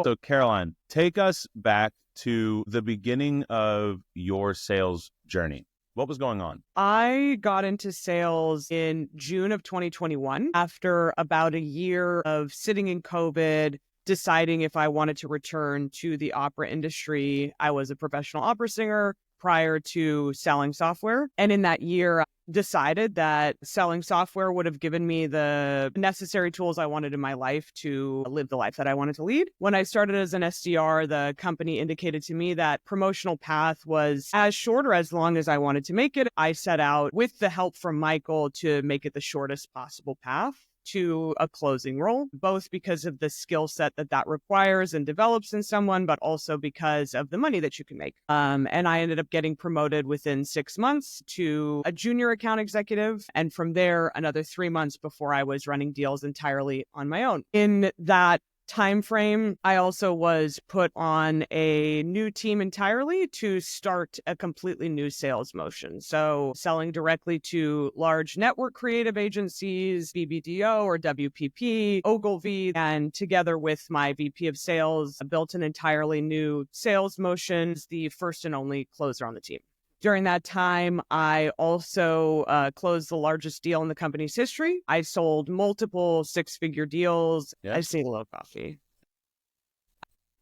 So Caroline, take us back to the beginning of your sales journey. What was going on? I got into sales in June of 2021 after about a year of sitting in COVID, deciding if I wanted to return to the opera industry. I was a professional opera singer prior to selling software. And in that year, I decided that selling software would have given me the necessary tools I wanted in my life to live the life that I wanted to lead. When I started as an SDR, the company indicated to me that promotional path was as short or as long as I wanted to make it. I set out with the help from Michael to make it the shortest possible path to a closing role, both because of the skill set that requires and develops in someone, but also because of the money that you can make. And I ended up getting promoted within 6 months to a junior account executive. And from there, another 3 months before I was running deals entirely on my own. In that time frame, I also was put on a new team entirely to start a completely new sales motion. So selling directly to large network creative agencies, BBDO or WPP, Ogilvy, and together with my VP of sales, I built an entirely new sales motion, the first and only closer on the team. During that time, I also closed the largest deal in the company's history. I sold multiple six-figure deals. Yeah. I just need a little coffee.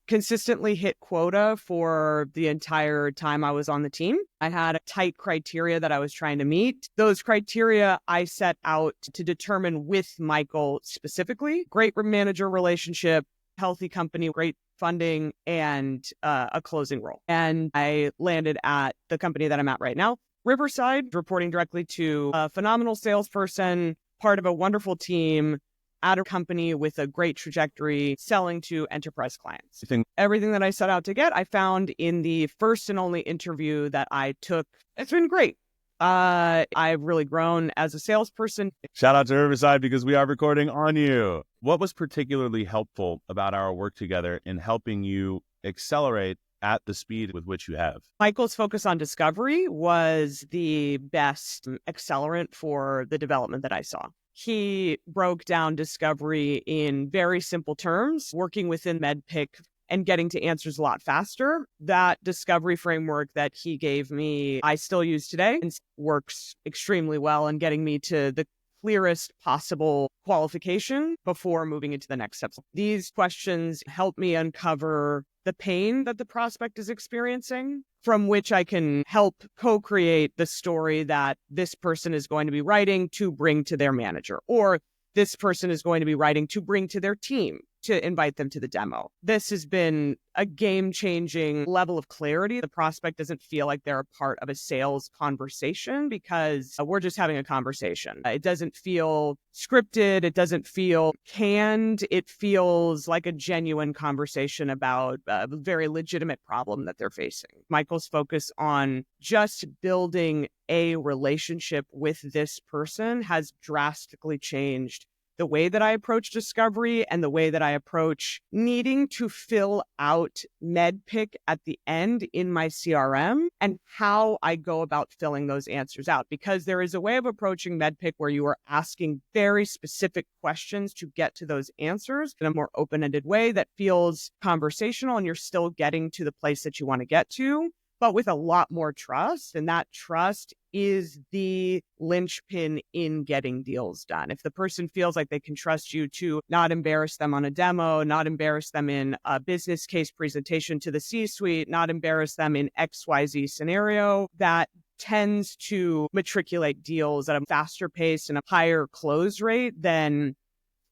Consistently hit quota for the entire time I was on the team. I had a tight criteria that I was trying to meet. Those criteria I set out to determine with Michael specifically. Great manager relationship, healthy company, great funding, and a closing role. And I landed at the company that I'm at right now, Riverside, reporting directly to a phenomenal salesperson, part of a wonderful team, at a company with a great trajectory, selling to enterprise clients. Everything that I set out to get, I found in the first and only interview that I took. It's been great. I've really grown as a salesperson. Shout out to Riverside because we are recording on you. What was particularly helpful about our work together in helping you accelerate at the speed with which you have? Michael's focus on discovery was the best accelerant for the development that I saw. He broke down discovery in very simple terms, working within MedPick and getting to answers a lot faster. That discovery framework that he gave me, I still use today and works extremely well in getting me to the clearest possible qualification before moving into the next steps. These questions help me uncover the pain that the prospect is experiencing, from which I can help co-create the story that this person is going to be writing to bring to their manager, or this person is going to be writing to bring to their team to invite them to the demo. This has been a game-changing level of clarity. The prospect doesn't feel like they're a part of a sales conversation because we're just having a conversation. It doesn't feel scripted. It doesn't feel canned. It feels like a genuine conversation about a very legitimate problem that they're facing. Michael's focus on just building a relationship with this person has drastically changed the way that I approach discovery and the way that I approach needing to fill out MedPick at the end in my CRM and how I go about filling those answers out. Because there is a way of approaching MedPick where you are asking very specific questions to get to those answers in a more open-ended way that feels conversational and you're still getting to the place that you want to get to, but with a lot more trust. And that trust is the linchpin in getting deals done. If the person feels like they can trust you to not embarrass them on a demo, not embarrass them in a business case presentation to the C-suite, not embarrass them in XYZ scenario, that tends to matriculate deals at a faster pace and a higher close rate than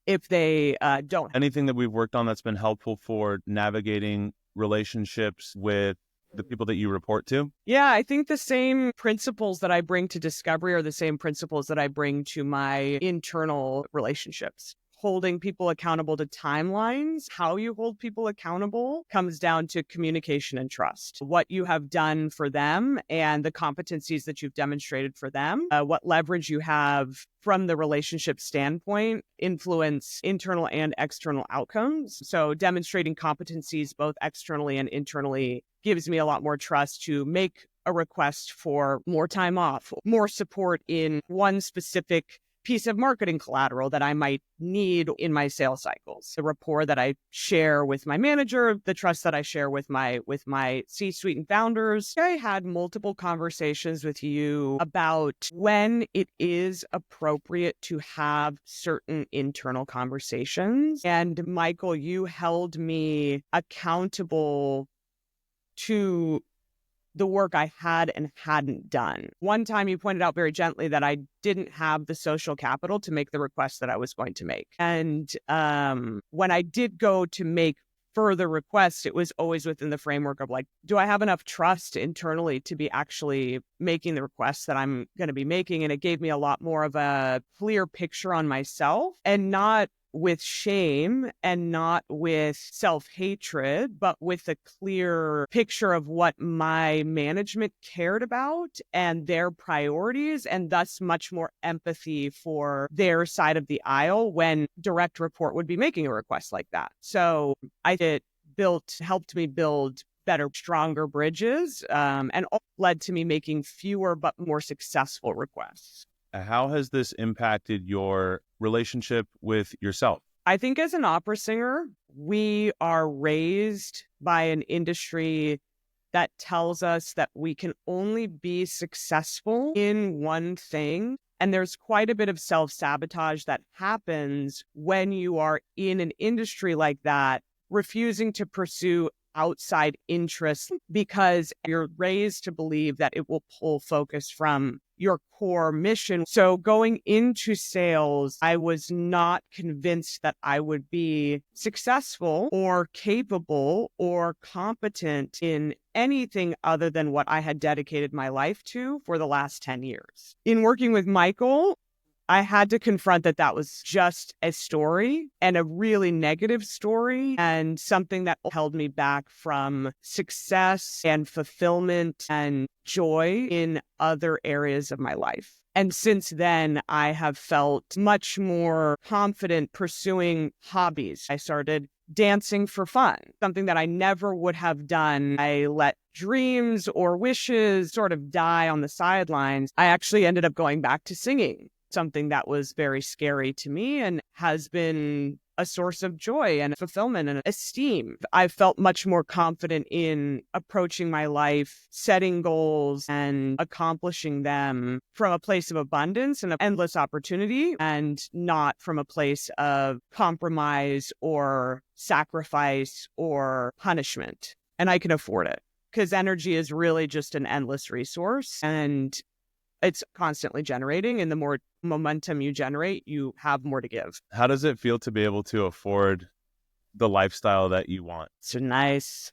if they don't. Anything that we've worked on that's been helpful for navigating relationships with the people that you report to? Yeah, I think the same principles that I bring to discovery are the same principles that I bring to my internal relationships. Holding people accountable to timelines, how you hold people accountable comes down to communication and trust. What you have done for them and the competencies that you've demonstrated for them, what leverage you have from the relationship standpoint influence internal and external outcomes. So demonstrating competencies both externally and internally gives me a lot more trust to make a request for more time off, more support in one specific piece of marketing collateral that I might need in my sales cycles, the rapport that I share with my manager, the trust that I share with my C-suite and founders. I had multiple conversations with you about when it is appropriate to have certain internal conversations. And Michael, you held me accountable to the work I had and hadn't done. One time you pointed out very gently that I didn't have the social capital to make the request that I was going to make. And when I did go to make further requests, it was always within the framework of like, do I have enough trust internally to be actually making the requests that I'm going to be making? And it gave me a lot more of a clear picture on myself, and not with shame and not with self-hatred, but with a clear picture of what my management cared about and their priorities, and thus much more empathy for their side of the aisle when direct report would be making a request like that. So it helped me build better, stronger bridges, and led to me making fewer but more successful requests. How has this impacted your relationship with yourself? I think as an opera singer, we are raised by an industry that tells us that we can only be successful in one thing. And there's quite a bit of self-sabotage that happens when you are in an industry like that, refusing to pursue outside interests because you're raised to believe that it will pull focus from your core mission. So going into sales, I was not convinced that I would be successful or capable or competent in anything other than what I had dedicated my life to for the last 10 years. In working with Michael, I had to confront that was just a story, and a really negative story, and something that held me back from success and fulfillment and joy in other areas of my life. And since then, I have felt much more confident pursuing hobbies. I started dancing for fun, something that I never would have done. I let dreams or wishes sort of die on the sidelines. I actually ended up going back to singing, something that was very scary to me and has been a source of joy and fulfillment and esteem. I felt much more confident in approaching my life, setting goals and accomplishing them from a place of abundance and endless opportunity, and not from a place of compromise or sacrifice or punishment. And I can afford it because energy is really just an endless resource, and it's constantly generating, and the more momentum you generate, you have more to give. How does it feel to be able to afford the lifestyle that you want? It's nice.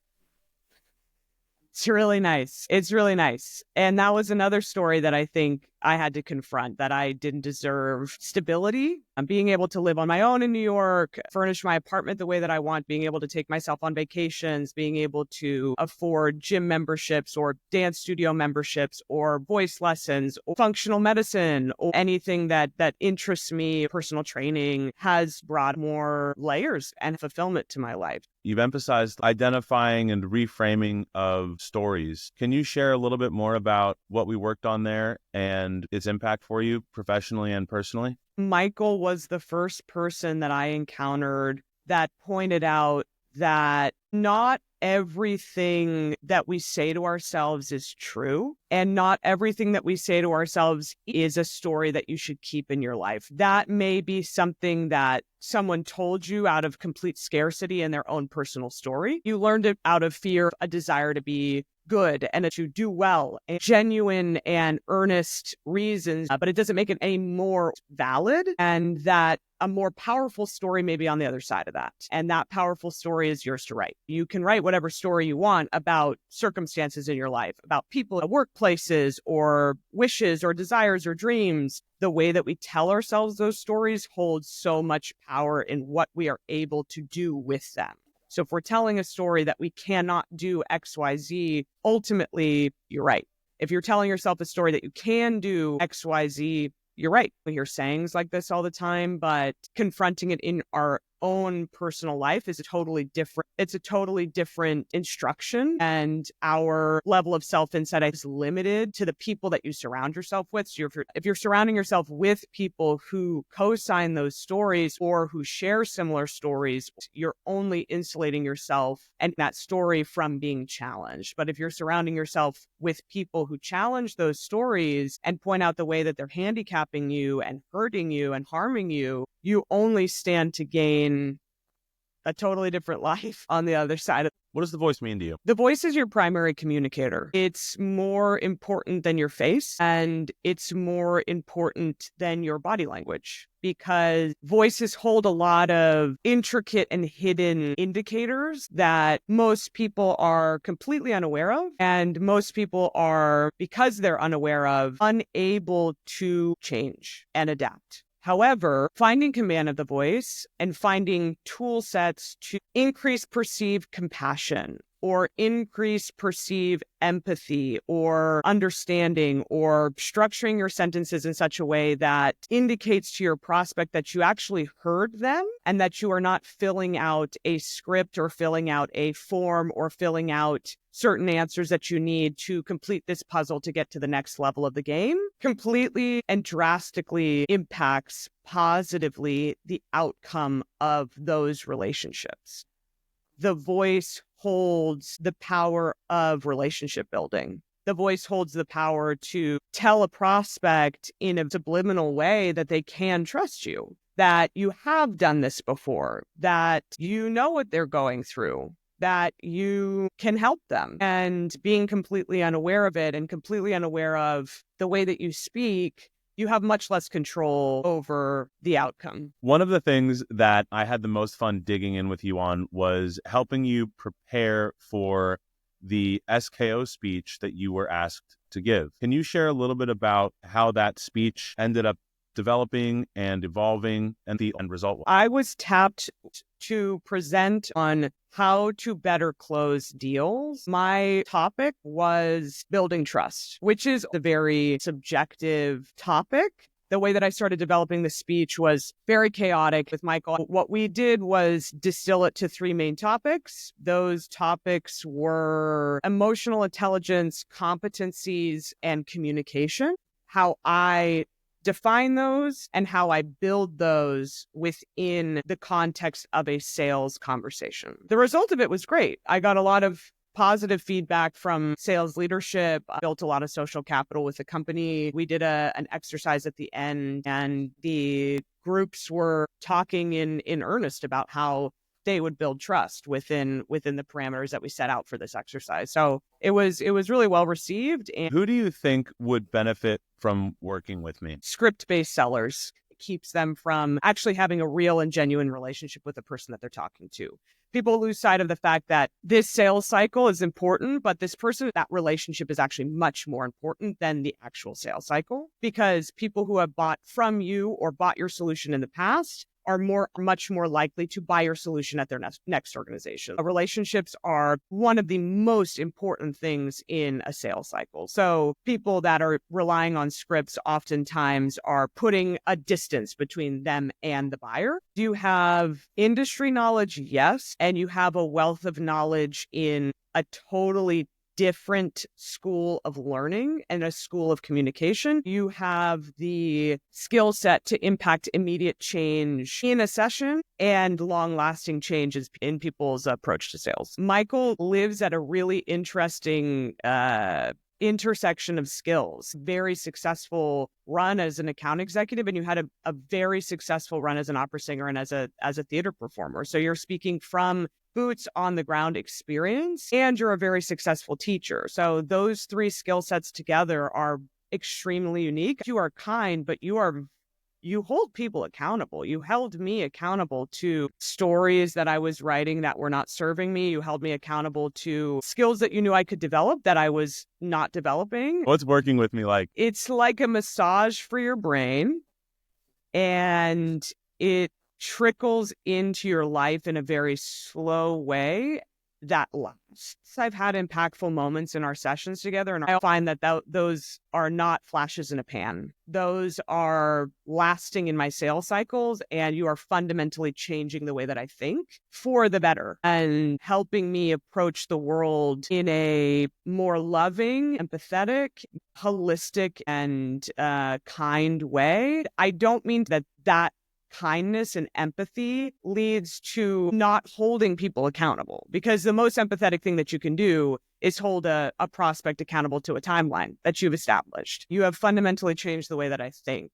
It's really nice. It's really nice. And that was another story that I think I had to confront, that I didn't deserve stability. Being able to live on my own in New York, furnish my apartment the way that I want, being able to take myself on vacations, being able to afford gym memberships or dance studio memberships or voice lessons or functional medicine or anything that interests me, personal training, has brought more layers and fulfillment to my life. You've emphasized identifying and reframing of stories. Can you share a little bit more about what we worked on there and its impact for you professionally and personally? Michael was the first person that I encountered that pointed out that not everything that we say to ourselves is true, and not everything that we say to ourselves is a story that you should keep in your life. That may be something that someone told you out of complete scarcity in their own personal story. You learned it out of fear, a desire to be good and to do well, and genuine and earnest reasons, but it doesn't make it any more valid, and that a more powerful story may be on the other side of that. And that powerful story is yours to write. You can write whatever story you want about circumstances in your life, about people at workplaces or wishes or desires or dreams. The way that we tell ourselves those stories holds so much power in what we are able to do with them. So if we're telling a story that we cannot do XYZ, ultimately, you're right. If you're telling yourself a story that you can do XYZ, you're right. We hear sayings like this all the time, but confronting it in our own personal life is a totally different, it's a totally different instruction. And our level of self-insight is limited to the people that you surround yourself with. So if you're surrounding yourself with people who co-sign those stories or who share similar stories, you're only insulating yourself and that story from being challenged. But if you're surrounding yourself with people who challenge those stories and point out the way that they're handicapping you and hurting you and harming you, you only stand to gain a totally different life on the other side. What does the voice mean to you? The voice is your primary communicator. It's more important than your face, and it's more important than your body language, because voices hold a lot of intricate and hidden indicators that most people are completely unaware of. And most people are, because they're unaware of, unable to change and adapt. However, finding command of the voice and finding tool sets to increase perceived compassion or increase perceived empathy or understanding, or structuring your sentences in such a way that indicates to your prospect that you actually heard them and that you are not filling out a script or filling out a form or filling out certain answers that you need to complete this puzzle to get to the next level of the game, completely and drastically impacts positively the outcome of those relationships. The voice holds the power of relationship building. The voice holds the power to tell a prospect in a subliminal way that they can trust you, that you have done this before, that you know what they're going through, that you can help them. And being completely unaware of it and completely unaware of the way that you speak, you have much less control over the outcome. One of the things that I had the most fun digging in with you on was helping you prepare for the SKO speech that you were asked to give. Can you share a little bit about how that speech ended up developing and evolving and the end result? I was tapped to present on how to better close deals. My topic was building trust, which is a very subjective topic. The way that I started developing the speech was very chaotic with Michael. What we did was distill it to 3 main topics. Those topics were emotional intelligence, competencies, and communication. How I define those and how I build those within the context of a sales conversation. The result of it was great. I got a lot of positive feedback from sales leadership. I built a lot of social capital with the company. We did an exercise at the end, and the groups were talking in earnest about how they would build trust within the parameters that we set out for this exercise. So it was really well received. And who do you think would benefit from working with me? Script-based sellers. It keeps them from actually having a real and genuine relationship with the person that they're talking to. People lose sight of the fact that this sales cycle is important, but this person, that relationship is actually much more important than the actual sales cycle, because people who have bought from you or bought your solution in the past are much more likely to buy your solution at their next organization. Relationships are one of the most important things in a sales cycle. So people that are relying on scripts oftentimes are putting a distance between them and the buyer. Do you have industry knowledge? Yes. And you have a wealth of knowledge in a totally different school of learning and a school of communication. You have the skill set to impact immediate change in a session and long-lasting changes in people's approach to sales. Michael lives at a really interesting intersection of skills. Very successful run as an account executive, and you had a very successful run as an opera singer and as a theater performer. So you're speaking from boots on the ground experience, and you're a very successful teacher. So those 3 skill sets together are extremely unique. You are kind, but you hold people accountable. You held me accountable to stories that I was writing that were not serving me. You held me accountable to skills that you knew I could develop that I was not developing. What's working with me like? It's like a massage for your brain, and it trickles into your life in a very slow way that lasts. I've had impactful moments in our sessions together, and I find that those are not flashes in a pan. Those are lasting in my sales cycles, and you are fundamentally changing the way that I think for the better and helping me approach the world in a more loving, empathetic, holistic, and kind way. I don't mean that kindness and empathy leads to not holding people accountable, because the most empathetic thing that you can do is hold a prospect accountable to a timeline that you've established. You have fundamentally changed the way that I think.